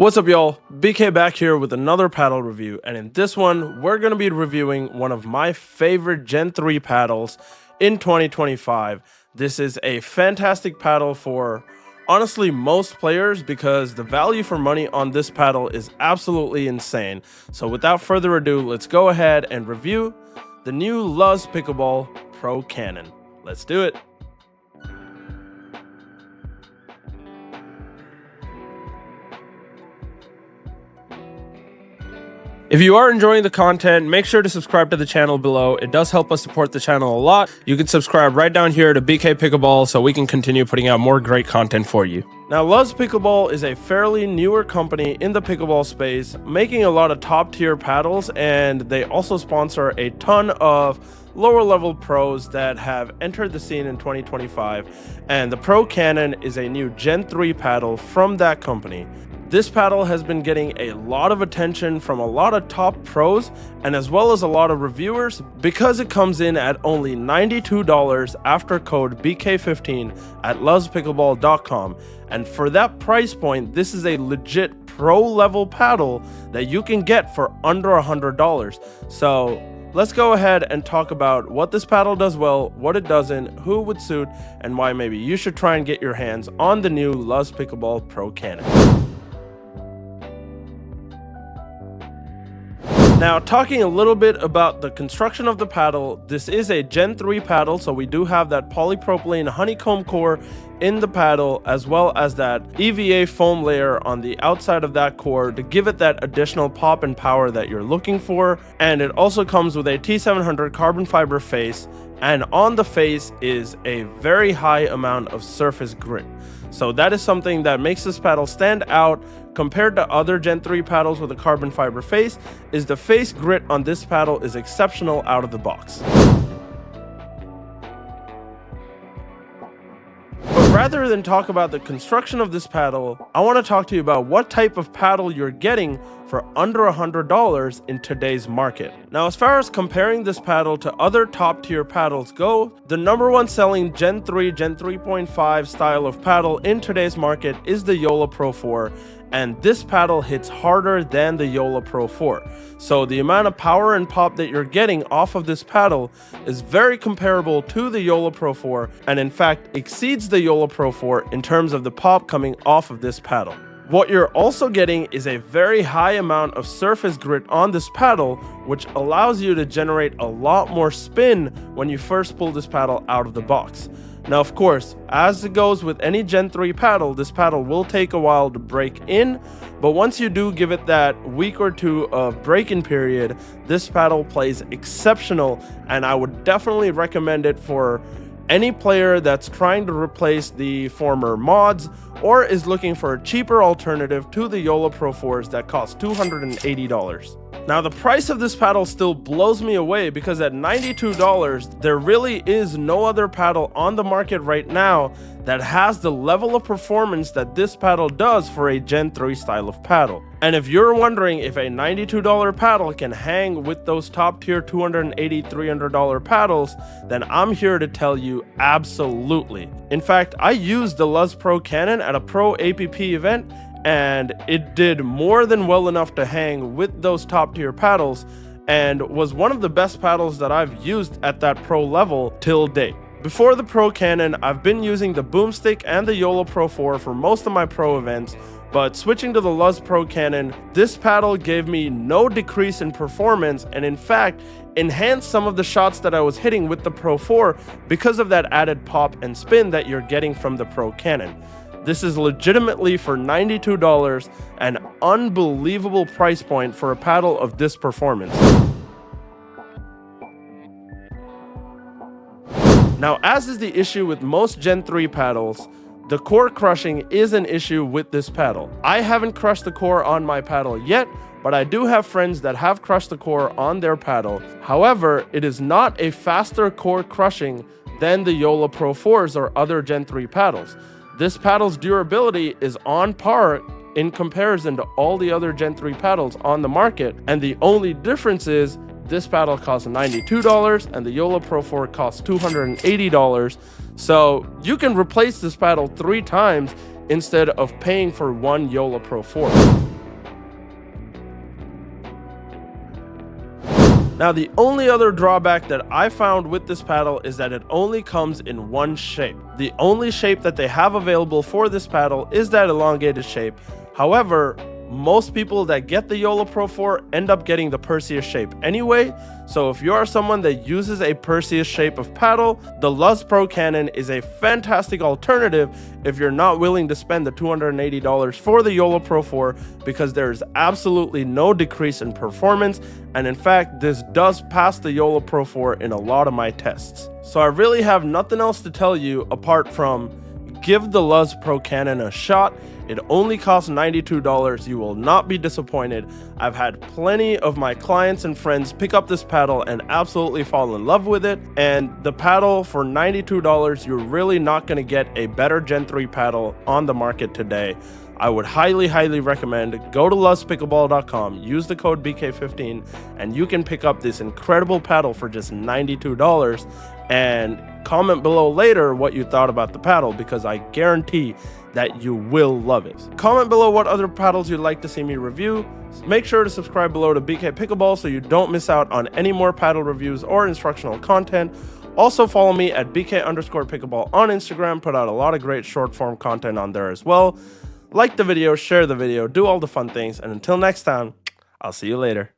What's up, y'all? BK back here with another paddle review, and in this one we're going to be reviewing one of my favorite Gen 3 paddles in 2025. This is a fantastic paddle for honestly most players because the value for money on this paddle is absolutely insane. So without further ado, let's go ahead and review the new Luz Pickleball Pro Cannon. Let's do it. If you are enjoying the content, make sure to subscribe to the channel below. It does help us support the channel a lot. You can subscribe right down here to BK Pickleball so we can continue putting out more great content for you. Now, Luz Pickleball is a fairly newer company in the pickleball space, making a lot of top tier paddles, and they also sponsor a ton of lower level pros that have entered the scene in 2025, and the Pro Cannon is a new Gen 3 paddle from that company. This paddle has been getting a lot of attention from a lot of top pros and as well as a lot of reviewers because it comes in at only $92 after code BK15 at luzpickleball.com. And for that price point, this is a legit pro level paddle that you can get for under $100. So let's go ahead and talk about what this paddle does well, what it doesn't, who it would suit, and why maybe you should try and get your hands on the new Luz Pickleball Pro Cannon. Now, talking a little bit about the construction of the paddle, this is a Gen 3 paddle, so we do have that polypropylene honeycomb core in the paddle, as well as that EVA foam layer on the outside of that core to give it that additional pop and power that you're looking for. And it also comes with a T700 carbon fiber face, and on the face is a very high amount of surface grit. So that is something that makes this paddle stand out compared to other Gen 3 paddles with a carbon fiber face. Is the face grit on this paddle is exceptional out of the box. But rather than talk about the construction of this paddle, I want to talk to you about what type of paddle you're getting for under $100 in today's market. Now, as far as comparing this paddle to other top tier paddles go, the number one selling Gen 3, Gen 3.5 style of paddle in today's market is the Joola Pro 4, and this paddle hits harder than the Joola Pro 4. So the amount of power and pop that you're getting off of this paddle is very comparable to the Joola Pro 4, and in fact exceeds the Joola Pro 4 in terms of the pop coming off of this paddle. What you're also getting is a very high amount of surface grit on this paddle, which allows you to generate a lot more spin when you first pull this paddle out of the box. Now, of course, as it goes with any Gen 3 paddle, this paddle will take a while to break in, but once you do give it that week or two of break-in period, this paddle plays exceptional, and I would definitely recommend it for any player that's trying to replace the former mods or is looking for a cheaper alternative to the Joola Pro 4s that cost $280. Now, the price of this paddle still blows me away because at $92, there really is no other paddle on the market right now that has the level of performance that this paddle does for a Gen 3 style of paddle. And if you're wondering if a $92 paddle can hang with those top tier $280, $300 paddles, then I'm here to tell you absolutely. In fact, I used the Luz Pro Cannon at a Pro APP event, and it did more than well enough to hang with those top tier paddles and was one of the best paddles that I've used at that pro level till date. Before the Pro Cannon, I've been using the Boomstick and the Joola Pro 4 for most of my pro events, but switching to the Luz Pro Cannon, this paddle gave me no decrease in performance and in fact enhanced some of the shots that I was hitting with the Pro 4 because of that added pop and spin that you're getting from the Pro Cannon. This is legitimately for $92, an unbelievable price point for a paddle of this performance. Now, as is the issue with most Gen 3 paddles, the core crushing is an issue with this paddle. I haven't crushed the core on my paddle yet, but I do have friends that have crushed the core on their paddle. However, it is not a faster core crushing than the Joola Pro 4s or other Gen 3 paddles. This paddle's durability is on par in comparison to all the other Gen 3 paddles on the market, and the only difference is this paddle costs $92 and the Joola Pro 4 costs $280. So you can replace this paddle 3 times instead of paying for one Joola Pro 4. Now, the only other drawback that I found with this paddle is that it only comes in one shape. The only shape that they have available for this paddle is that elongated shape. However, most people that get the Joola Pro 4 end up getting the Perseus shape anyway, so if you are someone that uses a Perseus shape of paddle, the Luz Pro Cannon is a fantastic alternative if you're not willing to spend the $280 for the Joola Pro 4, because there is absolutely no decrease in performance, and in fact this does pass the Joola Pro 4 in a lot of my tests. So I really have nothing else to tell you apart from give the Luz Pro Cannon a shot. It only costs $92. You will not be disappointed. I've had plenty of my clients and friends pick up this paddle and absolutely fall in love with it. And the paddle for $92, you're really not going to get a better Gen 3 paddle on the market today. I would highly recommend go to luzpickleball.com, use the code BK15, and you can pick up this incredible paddle for just $92. And comment below later what you thought about the paddle, because I guarantee that you will love it. Comment below what other paddles you'd like to see me review. Make sure to subscribe below to BK Pickleball so you don't miss out on any more paddle reviews or instructional content. Also follow me at BK_Pickleball on Instagram, put out a lot of great short form content on there as well. Like the video, share the video, do all the fun things, and until next time, I'll see you later.